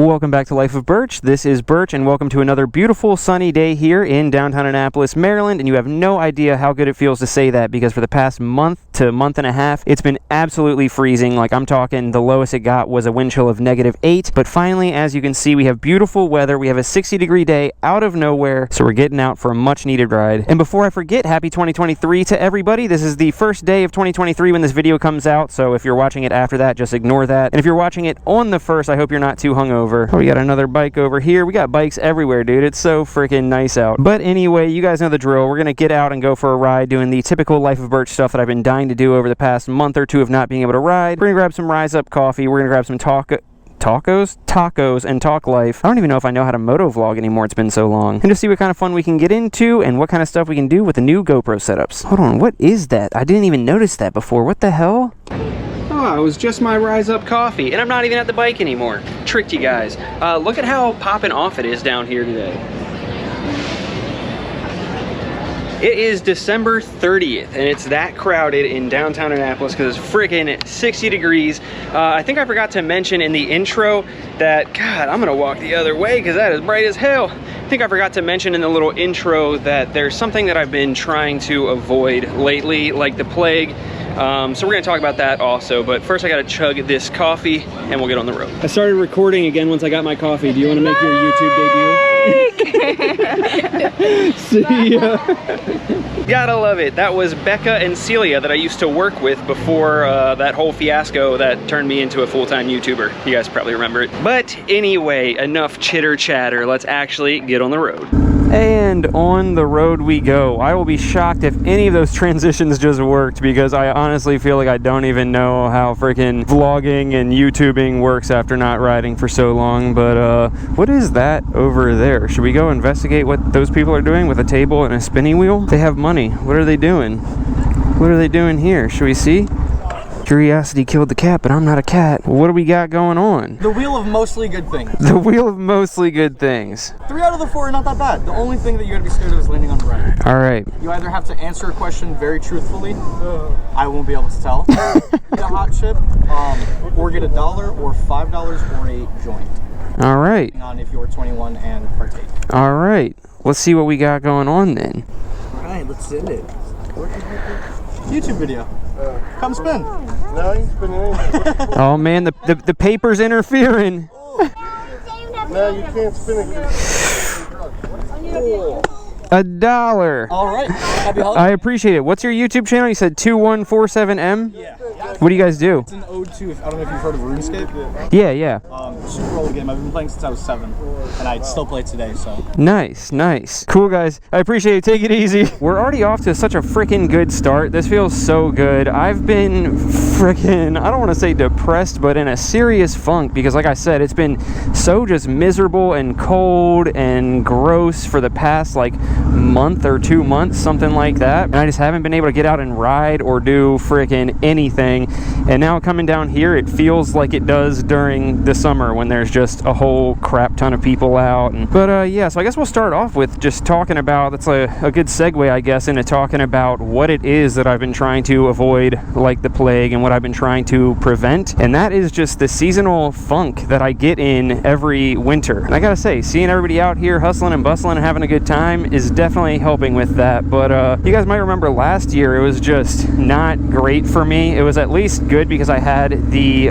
Welcome back to Life of Birch. This is Birch, and welcome to another beautiful sunny day here in downtown Annapolis, Maryland. And you have no idea how good it feels to say that, because for the past month to month and a half, it's been absolutely freezing. Like, I'm talking, the lowest it got was a wind chill of -8. But finally, as you can see, we have beautiful weather. We have a 60-degree day out of nowhere, so we're getting out for a much-needed ride. And before I forget, happy 2023 to everybody. This is the first day of 2023 when this video comes out, so if you're watching it after that, just ignore that. And if you're watching it on the first, I hope you're not too hungover. Oh, we got another bike over here. We got bikes everywhere, dude. It's so freaking nice out. But anyway, you guys know the drill. We're gonna get out and go for a ride doing the typical Life of Birch stuff that I've been dying to do over the past month or two of not being able to ride. We're gonna grab some Rise Up coffee. We're gonna grab some tacos and talk life. I don't even know if I know how to moto vlog anymore. It's been so long. And just see what kind of fun we can get into and what kind of stuff we can do with the new GoPro setups. Hold on, what is that? I didn't even notice that before. What the hell? Oh, it was just my Rise Up coffee, and I'm not even at the bike anymore. Tricked you guys. Look at how popping off it is down here today. It is December 30th, and it's that crowded in downtown Annapolis because it's freaking 60 degrees. I think I forgot to mention in the intro that, God, I'm gonna walk the other way because that is bright as hell. I think I forgot to mention in the little intro that there's something that I've been trying to avoid lately, like the plague. So we're gonna talk about that also, but first I gotta chug this coffee and we'll get on the road. I started recording again once I got my coffee. Do you wanna make your YouTube debut? See ya. Gotta love it. That was Becca and Celia that I used to work with before that whole fiasco that turned me into a full-time YouTuber. You guys probably remember it. But anyway, enough chitter chatter. Let's actually get on the road. And on the road we go. I will be shocked if any of those transitions just worked, because I honestly feel like I don't even know how freaking vlogging and YouTubing works after not riding for so long. But what is that over there? Should we go investigate what those people are doing with a table and a spinning wheel? They have money. What are they doing? What are they doing here? Should we see? Curiosity killed the cat, but I'm not a cat. What do we got going on? The wheel of mostly good things. The wheel of mostly good things. 3 out of the 4 are not that bad. The only thing that you gotta be scared of is landing on the right. All right. You either have to answer a question very truthfully. I won't be able to tell. Get a hot chip, or get $1 or $5 or a joint. All right. On if you're 21 and partake. All right. Let's see what we got going on then. All right, let's send it. YouTube video. Come spin. No, you can spin anything. Oh man, the paper's interfering. No, you can't spin it. $1. All right. Happy holidays. I appreciate it. What's your YouTube channel? You said 2147M? Yeah. What do you guys do? It's an ode to, I don't know if you've heard of RuneScape. Yeah. Super old game. I've been playing since I was 7, and I still play today, so. Nice. Cool, guys. I appreciate it. Take it easy. We're already off to such a freaking good start. This feels so good. I've been freaking, I don't want to say depressed, but in a serious funk, because like I said, it's been so just miserable and cold and gross for the past like month or 2 months, something like that. And I just haven't been able to get out and ride or do freaking anything. And now coming down here, it feels like it does during the summer when there's just a whole crap ton of people out. But yeah, so I guess we'll start off with just talking about, that's a good segue, I guess, into talking about what it is that I've been trying to avoid like the plague and what I've been trying to prevent. And that is just the seasonal funk that I get in every winter. And I gotta say, seeing everybody out here hustling and bustling and having a good time is definitely helping with that. But you guys might remember last year, it was just not great for me. It was at least good because I had the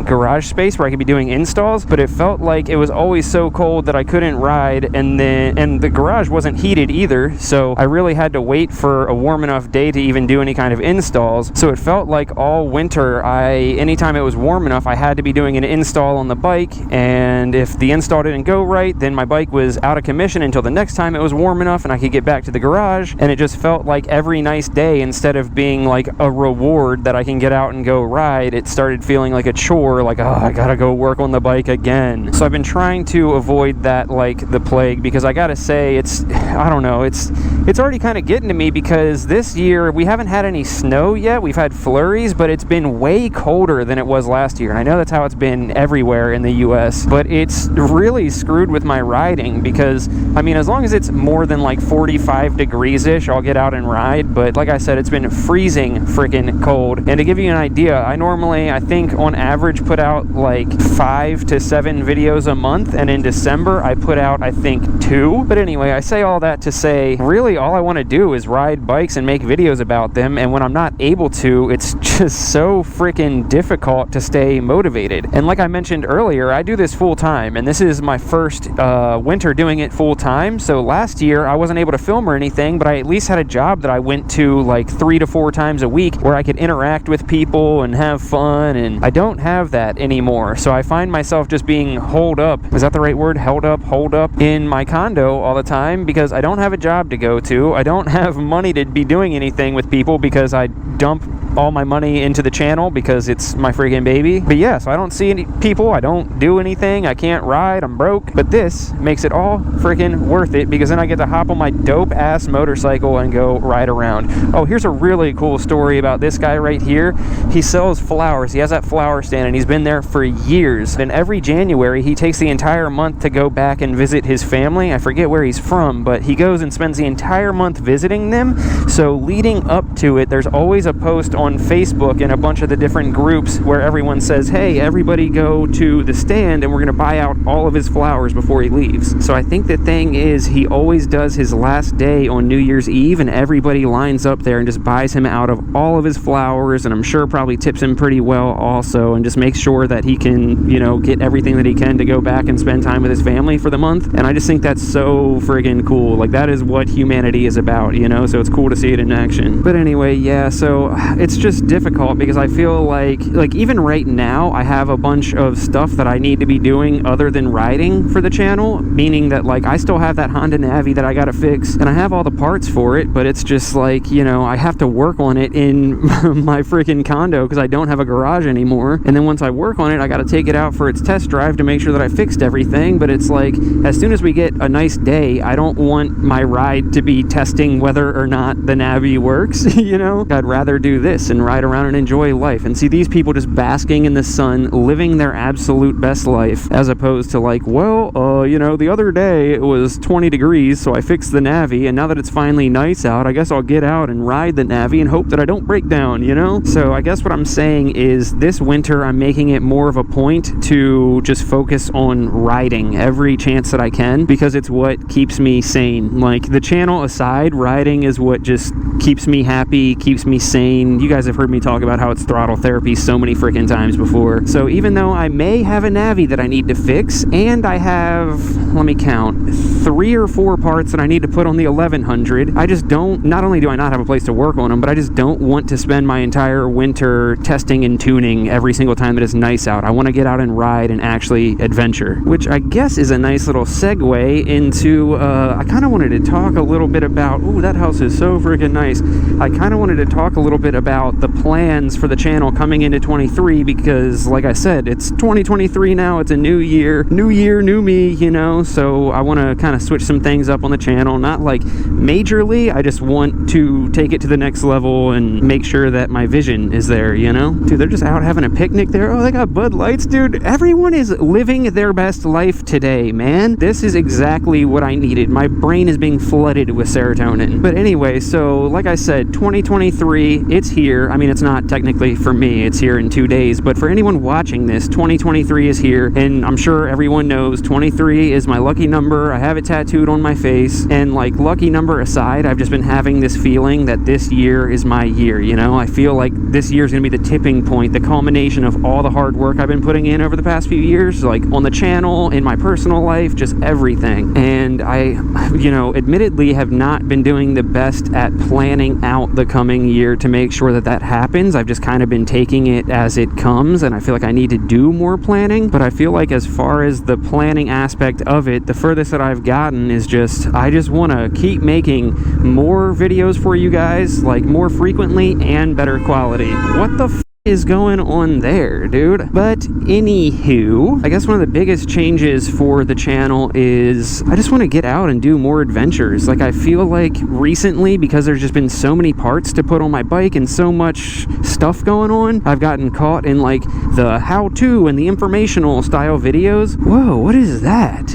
garage space where I could be doing installs, but it felt like it was always so cold that I couldn't ride, and the garage wasn't heated either, so I really had to wait for a warm enough day to even do any kind of installs. So it felt like all winter, anytime it was warm enough, I had to be doing an install on the bike, and if the install didn't go right, then my bike was out of commission until the next time it was warm enough and I could get back to the garage. And it just felt like every nice day, instead of being like a reward that I can get out and go ride, it started feeling like a chore, like, oh, I gotta go work on the bike again. So I've been trying to avoid that like the plague, because I gotta say, I don't know, it's already kind of getting to me, because this year we haven't had any snow yet. We've had flurries, but it's been way colder than it was last year. And I know that's how it's been everywhere in the US, but it's really screwed with my riding, because I mean, as long as it's more than like 45 degrees-ish, I'll get out and ride. But like I said, it's been freezing freaking cold. And to give you an idea, I normally, I think on average put out like 5 to 7 videos a month, and in December I put out I think 2. But anyway, I say all that to say, really all I want to do is ride bikes and make videos about them, and when I'm not able to, it's just so freaking difficult to stay motivated. And like I mentioned earlier, I do this full time, and this is my first winter doing it full time. So last year I wasn't able to film or anything, but I at least had a job that I went to like 3 to 4 times a week where I could interact with people and have fun, and I don't have that anymore. So I find myself just being holed up, is that the right word? Holed up in my condo all the time because I don't have a job to go to. I don't have money to be doing anything with people because I dump all my money into the channel because it's my freaking baby. But yeah, so I don't see any people, I don't do anything, I can't ride, I'm broke. But this makes it all freaking worth it because then I get to hop on my dope ass motorcycle and go ride around. Oh, here's a really cool story about this guy right here. He sells flowers. He has that flower stand and he's been there for years. And every January he takes the entire month to go back and visit his family. I forget where he's from, but he goes and spends the entire month visiting them. So leading up to it, there's always a post on Facebook and a bunch of the different groups where everyone says, hey, everybody go to the stand and we're going to buy out all of his flowers before he leaves. So I think the thing is he always does his last day on New Year's Eve and everybody lines up there and just buys him out of all of his flowers, and I'm sure probably tips him pretty well also, and just makes sure that he can, you know, get everything that he can to go back and spend time with his family for the month. And I just think that's so friggin' cool. Like, that is what humanity is about, you know, so it's cool to see it in action. But anyway, yeah, so it's just difficult because I feel like even right now I have a bunch of stuff that I need to be doing other than riding for the channel, meaning that like I still have that Honda Navi that I gotta fix and I have all the parts for it, but it's just like, you know, I have to work on it in my freaking condo because I don't have a garage anymore. And then once I work on it, I gotta take it out for its test drive to make sure that I fixed everything. But it's like, as soon as we get a nice day, I don't want my ride to be testing whether or not the Navi works, you know? I'd rather do this and ride around and enjoy life and see these people just basking in the sun, living their absolute best life, as opposed to like, well, you know, the other day it was 20 degrees, so I fixed the Navi, and now that it's finally nice out, I guess I'll get out and ride the Navi and hope that I don't break down, you know? So I guess what I'm saying is this winter I'm making it more of a point to just focus on riding every chance that I can because it's what keeps me sane. Like, the channel aside, riding is what just keeps me happy, keeps me sane. You guys have heard me talk about how it's throttle therapy so many freaking times before. So even though I may have a Navi that I need to fix, and I have, let me count, 3 or 4 parts that I need to put on the 1100, I just don't, not only do I not have a place to work on them, but I just don't want to spend my entire winter testing and tuning every single time that it's nice out. I want to get out and ride and actually adventure, which I guess is a nice little segue into, I kind of wanted to talk a little bit about, ooh, that house is so freaking nice. I kind of wanted to talk a little bit about the plans for the channel coming into 23 because, like I said, it's 2023 now, it's a new year, new me, you know, so I want to kind of switch some things up on the channel, not like majorly, I just want to take it to the next level and make sure that my vision is there, you know? Dude, they're just out having a picnic there. Oh, they got Bud Lights, dude. Everyone is living their best life today, man. This is exactly what I needed. My brain is being flooded with serotonin. But anyway, so like I said, 2023, it's here. I mean, it's not technically for me, it's here in 2 days, but for anyone watching this, 2023 is here, and I'm sure everyone knows 23 is my lucky number. I have it tattooed on my face, and like, lucky number aside, I've just been having this feeling that this year is my year, you know? I feel like this year is going to be the tipping point, the culmination of all the hard work I've been putting in over the past few years, like on the channel, in my personal life, just everything. And I, you know, admittedly have not been doing the best at planning out the coming year to make sure that that happens. I've just kind of been taking it as it comes, and I feel like I need to do more planning. But I feel like as far as the planning aspect of it, the furthest that I've gotten is just, I just want to keep making more videos for you guys, like more frequently and better quality. What the f is going on there, dude? But anywho, I guess one of the biggest changes for the channel is I just want to get out and do more adventures. Like, I feel like recently, because there's just been so many parts to put on my bike and so much stuff going on, I've gotten caught in like the how-to and the informational style videos. Whoa, what is that?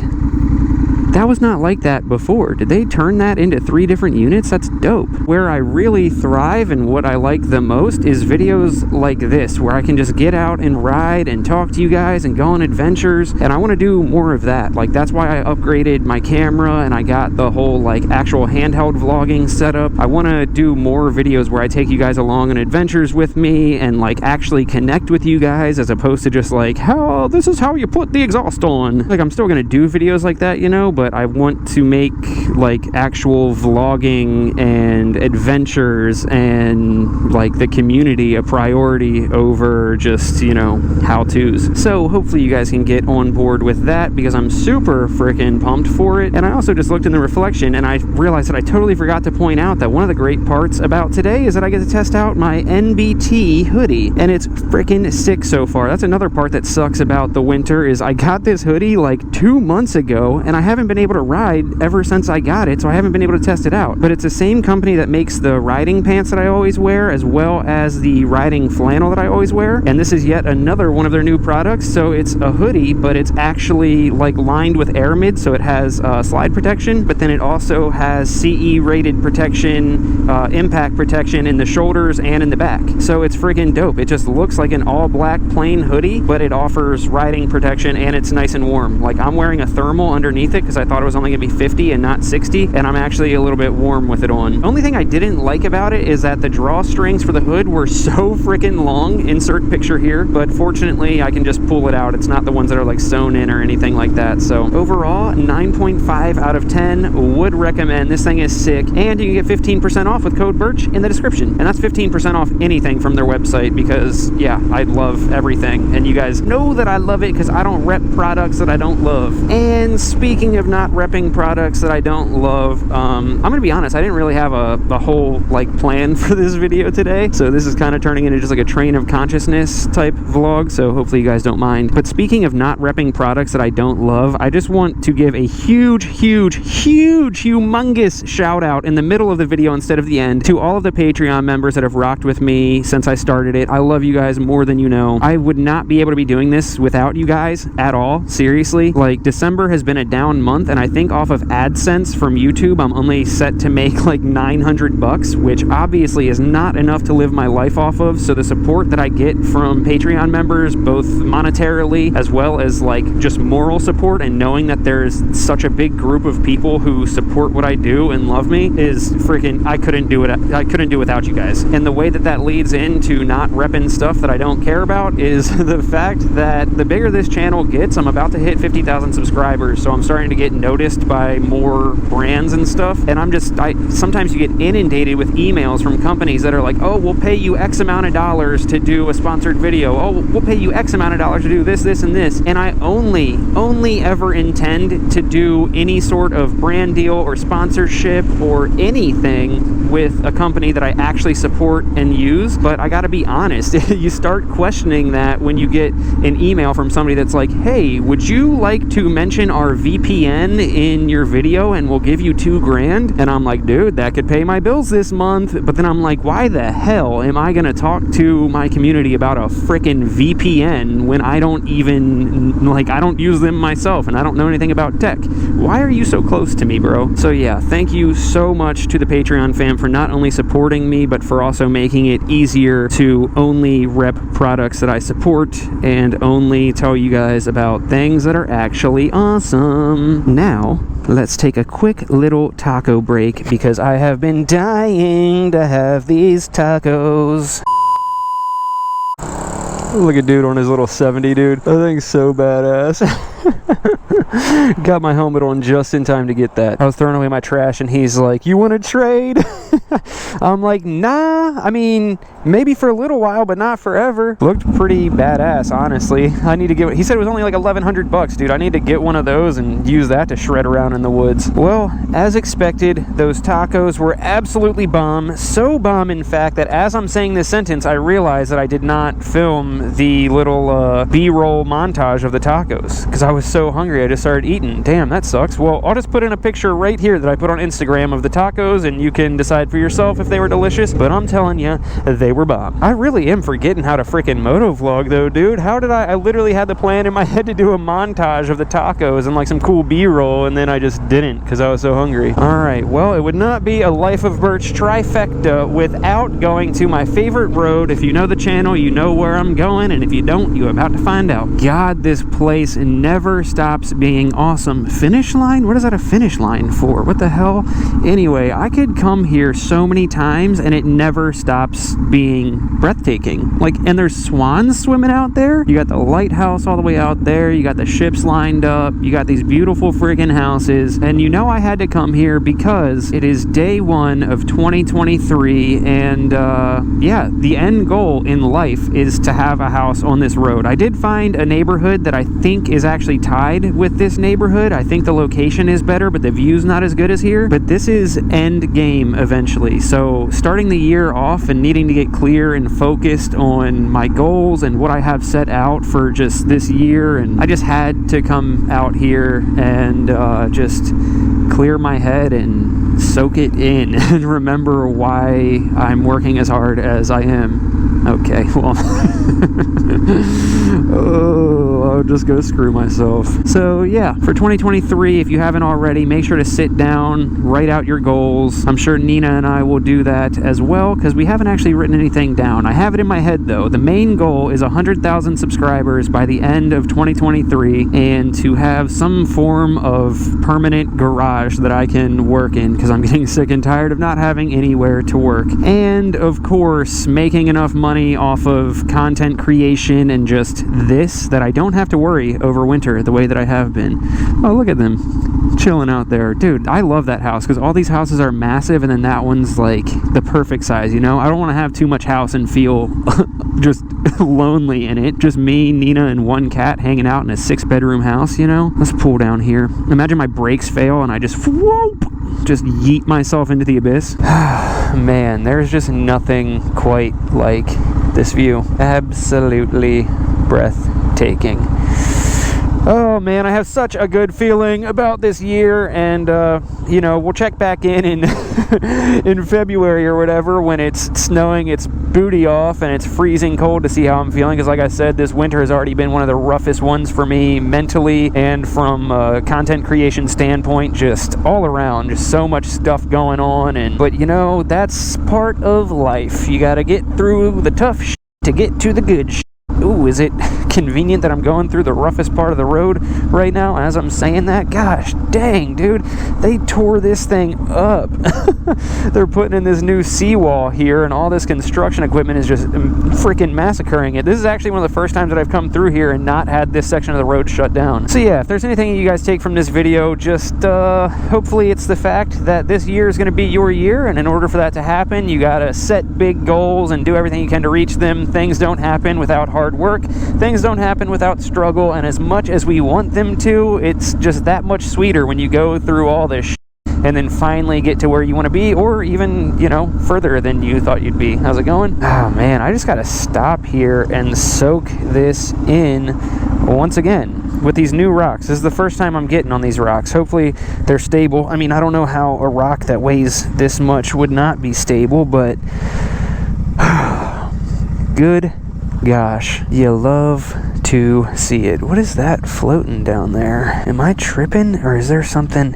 That was not like that before. Did they turn that into 3 different units? That's dope. Where I really thrive and what I like the most is videos like this, where I can just get out and ride and talk to you guys and go on adventures, and I want to do more of that. Like, that's why I upgraded my camera and I got the whole like actual handheld vlogging setup. I want to do more videos where I take you guys along on adventures with me and like actually connect with you guys, as opposed to just like, how this is how you put the exhaust on. Like, I'm still gonna do videos like that, you know, but I want to make like actual vlogging and adventures and like the community a priority over just, you know, how-tos. So hopefully you guys can get on board with that, because I'm super freaking pumped for it. And I also just looked in the reflection and I realized that I totally forgot to point out that one of the great parts about today is that I get to test out my NBT hoodie, and it's freaking sick so far. That's another part that sucks about the winter, is I got this hoodie like 2 months ago and I haven't been able to ride ever since I got it, so I haven't been able to test it out. But it's the same company that makes the riding pants that I always wear, as well as the riding flannel that I always wear, and this is yet another one of their new products. So it's a hoodie, but it's actually like lined with air mid, so it has slide protection, but then it also has CE rated protection, impact protection in the shoulders and in the back. So it's freaking dope. It just looks like an all black plain hoodie, but it offers riding protection and it's nice and warm. Like, I'm wearing a thermal underneath it because I thought it was only gonna be 50 and not 60, and I'm actually a little bit warm with it on. The only thing I didn't like about it is that the drawstrings for the hood were so freaking long. Insert picture here, but fortunately I can just pull it out. It's not the ones that are like sewn in or anything like that. So overall, 9.5 out of 10. Would recommend. This thing is sick, and you can get 15% off with code BURCH in the description, and that's 15% off anything from their website, because yeah, I love everything, and you guys know that I love it because I don't rep products that I don't love. And speaking of not repping products that I don't love, I'm gonna be honest, I didn't really have a whole like plan for this video today, so this is kind of turning into just like a train of consciousness type vlog, so hopefully you guys don't mind. But speaking of not repping products that I don't love, I just want to give a huge, humongous shout out in the middle of the video instead of the end to all of the Patreon members that have rocked with me since I started it. I love you guys more than you know. I would not be able to be doing this without you guys at all. Seriously, like, December has been a down month, and I think off of AdSense from YouTube, I'm only set to make like $900, which obviously is not enough to live my life off of. So the support that I get from Patreon members, both monetarily as well as like just moral support, and knowing that there's such a big group of people who support what I do and love me, is freaking, I couldn't do it. I couldn't do without you guys. And the way that that leads into not repping stuff that I don't care about is the fact that the bigger this channel gets, I'm about to hit 50,000 subscribers, so I'm starting to get noticed by more brands and stuff, and sometimes you get inundated with emails from companies that are like, oh, we'll pay you X amount of dollars to do a sponsored video, oh, we'll pay you X amount of dollars to do this, and this, and I only ever intend to do any sort of brand deal or sponsorship or anything with a company that I actually support and use. But I gotta be honest, you start questioning that when you get an email from somebody that's like, hey, would you like to mention our VPN in your video and we'll give you $2,000? And I'm like, dude, that could pay my bills this month. But then I'm like, why the hell am I gonna talk to my community about a frickin' VPN when I don't even, like, I don't use them myself and I don't know anything about tech? Why are you so close to me, bro? So yeah, thank you so much to the Patreon fam for not only supporting me, but for also making it easier to only rep products that I support and only tell you guys about things that are actually awesome. Now, let's take a quick little taco break because I have been dying to have these tacos. Look at dude on his little 70, dude. That thing's so badass. Got my helmet on just in time to get that. I was throwing away my trash and he's like, you want to trade? I'm like, nah, I mean, maybe for a little while, but not forever. Looked pretty badass, honestly. I need to get, he said it was only like $1,100, dude. I need to get one of those and use that to shred around in the woods. Well, as expected, those tacos were absolutely bomb. So bomb, in fact, that as I'm saying this sentence, I realized that I did not film film the little B-roll montage of the tacos because I was so hungry I just started eating. Damn, that sucks. Well, I'll just put in a picture right here that I put on Instagram of the tacos, and you can decide for yourself if they were delicious, but I'm telling you, they were bomb. I really am forgetting how to freaking motovlog though, dude. How did I literally had the plan in my head to do a montage of the tacos and like some cool B-roll, and then I just didn't because I was so hungry. Alright, well, it would not be a Life of Birch trifecta without going to my favorite road. If you know the channel, you know where I'm going, and if you don't, you're about to find out. God, this place never stops being awesome. Finish line? What is that a finish line for? What the hell? Anyway, I could come here so many times and it never stops being breathtaking. Like, and there's swans swimming out there. You got the lighthouse all the way out there. You got the ships lined up. You got these beautiful friggin' houses. And you know I had to come here because it is day 1 of 2023, and yeah, the end goal in life is to have a house on this road. I did find a neighborhood that I think is actually tied with this neighborhood. I think the location is better, but the view's not as good as here. But this is end game eventually. So starting the year off and needing to get clear and focused on my goals and what I have set out for just this year, and I just had to come out here and just clear my head and soak it in and remember why I'm working as hard as I am. Okay, well, oh, I'll just go screw myself. So yeah, for 2023, if you haven't already, make sure to sit down, write out your goals. I'm sure Nina and I will do that as well because we haven't actually written anything down. I have it in my head though. The main goal is 100,000 subscribers by the end of 2023, and to have some form of permanent garage that I can work in because I'm getting sick and tired of not having anywhere to work. And of course, making enough money off of content creation and just this that I don't have to worry over winter the way that I have been. Oh, look at them chilling out there. Dude, I love that house because all these houses are massive, and then that one's like the perfect size, you know? I don't want to have too much house and feel just lonely in it. Just me, Nina, and one cat hanging out in a 6-bedroom house, you know? Let's pull down here. Imagine my brakes fail and I just whoop, just yeet myself into the abyss. Man, there's just nothing quite like this view. Absolutely breathtaking. Oh man, I have such a good feeling about this year, and you know, we'll check back in in February or whatever when it's snowing its booty off and it's freezing cold to see how I'm feeling, because like I said, this winter has already been one of the roughest ones for me mentally and from a content creation standpoint, just all around, just so much stuff going on. But you know, that's part of life. You gotta get through the tough shit to get to the good shit. Ooh, is it convenient that I'm going through the roughest part of the road right now as I'm saying that? Gosh dang, dude. They tore this thing up. They're putting in this new seawall here, and all this construction equipment is just freaking massacring it. This is actually one of the first times that I've come through here and not had this section of the road shut down. So yeah, if there's anything you guys take from this video, just hopefully it's the fact that this year is going to be your year, and in order for that to happen, you got to set big goals and do everything you can to reach them. Things don't happen without hard work. Things don't happen without struggle, and as much as we want them to, it's just that much sweeter when you go through all this shit and then finally get to where you want to be, or even, you know, further than you thought you'd be. How's it going? Oh man, I just gotta stop here and soak this in once again with these new rocks. This is the first time I'm getting on these rocks. Hopefully they're stable. I mean, I don't know how a rock that weighs this much would not be stable, but good gosh, you love to see it. What is that floating down there? Am I tripping, or is there something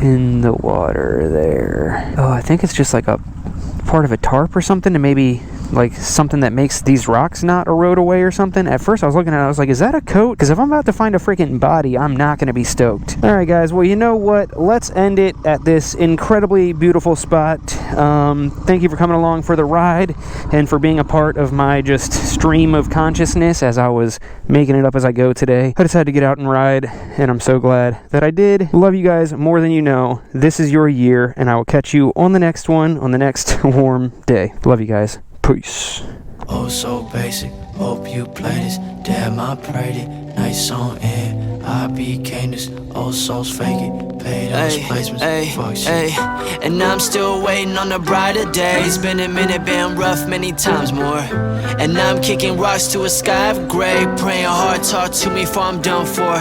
in the water there? Oh, I think it's just like a part of a tarp or something, and maybe like something that makes these rocks not erode away or something. At first I was looking at it, I was like, is that a coat? Because if I'm about to find a freaking body, I'm not going to be stoked. Alright guys, well, you know what? Let's end it at this incredibly beautiful spot. Thank you for coming along for the ride and for being a part of my just stream of consciousness as I was making it up as I go today. I decided to get out and ride, and I'm so glad that I did. Love you guys more than you know. This is your year, and I will catch you on the next one, on the next warm day. Love you guys. Peace. Oh, so basic. Hope you play this. Damn, I prayed it. Nice song, and I became this old souls fake it. Paid on placements, fuck shit. And I'm still waiting on the brighter days. Been a minute, been rough many times more. And I'm kicking rocks to a sky of gray. Praying hard, talk to me before I'm done for.